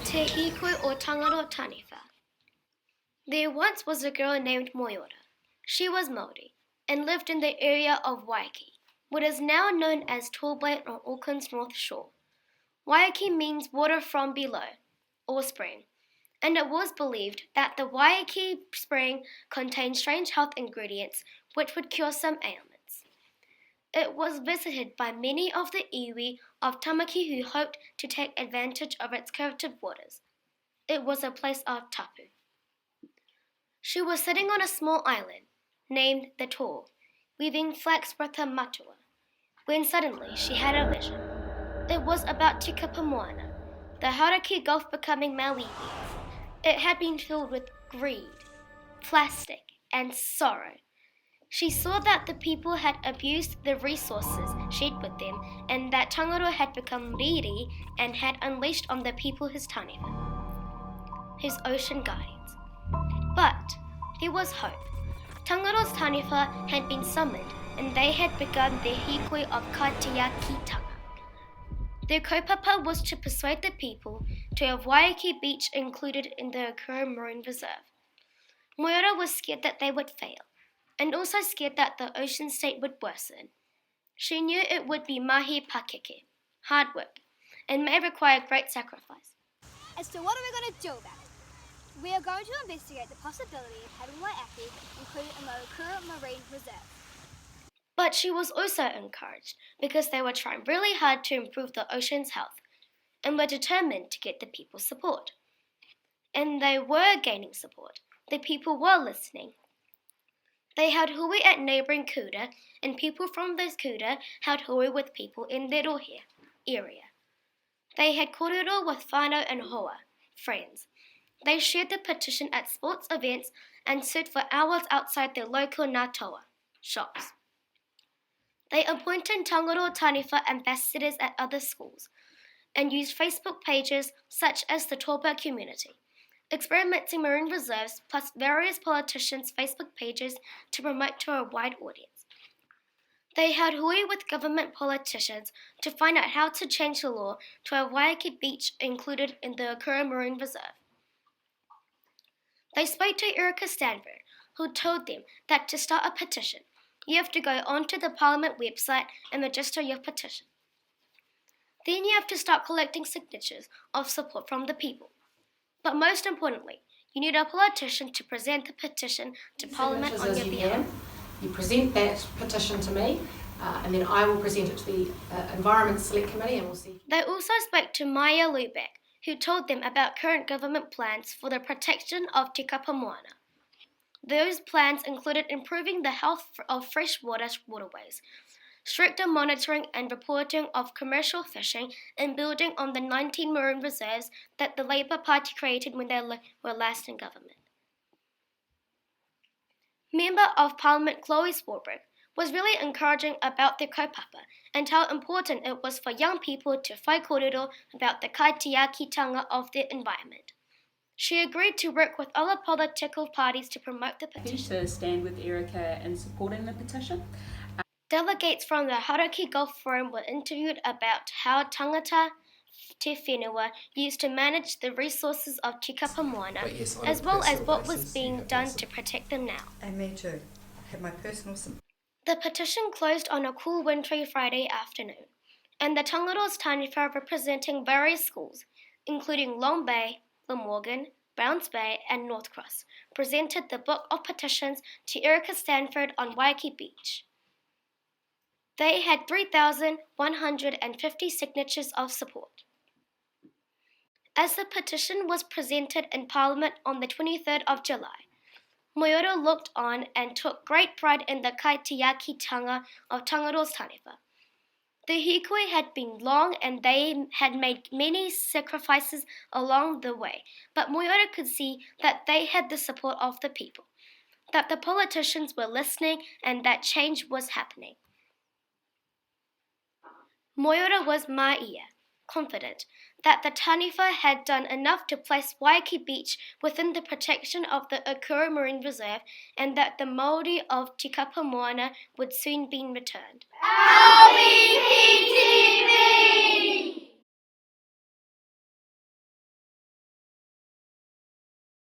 Te Hikoi o Tangaroa Taniwha. There once was a girl named Moiora. She was Māori and lived in the area of Waiheke, what is now known as Torbay on Auckland's North Shore. Waiheke means water from below, or spring, and it was believed that the Waiheke spring contained strange health ingredients which would cure some ailments. It was visited by many of the iwi of Tamaki who hoped to take advantage of its curative waters. It was a place of tapu. She was sitting on a small island, named the Tor, weaving flax with her matua, when suddenly she had a vision. It was about Tikapa Moana, the Hauraki Gulf becoming Mauiwi. It had been filled with greed, plastic, and sorrow. She saw that the people had abused the resources shared with them and that Tangaroa had become riri and had unleashed on the people his taniwha, his ocean guardians. But there was hope. Tangaroa's taniwha had been summoned and they had begun their hikoi of Kaitiakitanga. Their kaupapa was to persuade the people to have Waiheke Beach included in the Akura Marine Reserve. Moiora was scared that they would fail, and also scared that the ocean state would worsen. She knew it would be mahi pakeke, hard work, and may require great sacrifice. As to what are we going to do about it? We are going to investigate the possibility of having Waiheke included in the Akura Marine Reserve. But she was also encouraged because they were trying really hard to improve the ocean's health and were determined to get the people's support. And they were gaining support. The people were listening. They held hui at neighbouring kuta, and people from those kuta held hui with people in their rohe area. They had kōrero with whānau and hoa, friends. They shared the petition at sports events and stood for hours outside their local ngātoa shops. They appointed Tangaroa Taniwha ambassadors at other schools and used Facebook pages such as the Toba community, experimenting marine reserves plus various politicians' Facebook pages to promote to a wide audience. They held hui with government politicians to find out how to change the law to have Waiheke Beach included in the Akura Marine Reserve. They spoke to Erica Stanford, who told them that to start a petition, you have to go onto the Parliament website and register your petition. Then you have to start collecting signatures of support from the people. But most importantly, you need a politician to present the petition to Parliament on your behalf. You present that petition to me, and then I will present it to the Environment Select Committee and we'll see. They also spoke to Maya Lubeck, who told them about current government plans for the protection of Tikapa Moana. Those plans included improving the health of freshwater waterways, stricter monitoring and reporting of commercial fishing, and building on the 19 marine reserves that the Labour Party created when they were last in government. Member of Parliament Chloe Swarbrick was really encouraging about their kaupapa and how important it was for young people to whai kōrero about the kaitiakitanga of the environment. She agreed to work with other political parties to promote the petition. To stand with Erica in supporting the petition. Delegates from the Hauraki Gulf Forum were interviewed about how tangata te whenua used to manage the resources of Tikapa Moana, as well as what was being done to protect them now. And me too. I have my personal sympathy. The petition closed on a cool wintry Friday afternoon, and the Tangaroa's taniwha representing various schools, including Long Bay, Glamorgan, Browns Bay, and North Cross, presented the book of petitions to Erica Stanford on Waiheke Beach. They had 3,150 signatures of support. As the petition was presented in Parliament on the 23rd of July, Moiora looked on and took great pride in the kaitiakitanga of Tangaroa's taniwha. The hikoi had been long and they had made many sacrifices along the way, but Moiora could see that they had the support of the people, that the politicians were listening and that change was happening. Moiora was maia, confident that the taniwha had done enough to place Waiheke Beach within the protection of the Akura Marine Reserve and that the Māori of Tikapa Moana would soon be returned.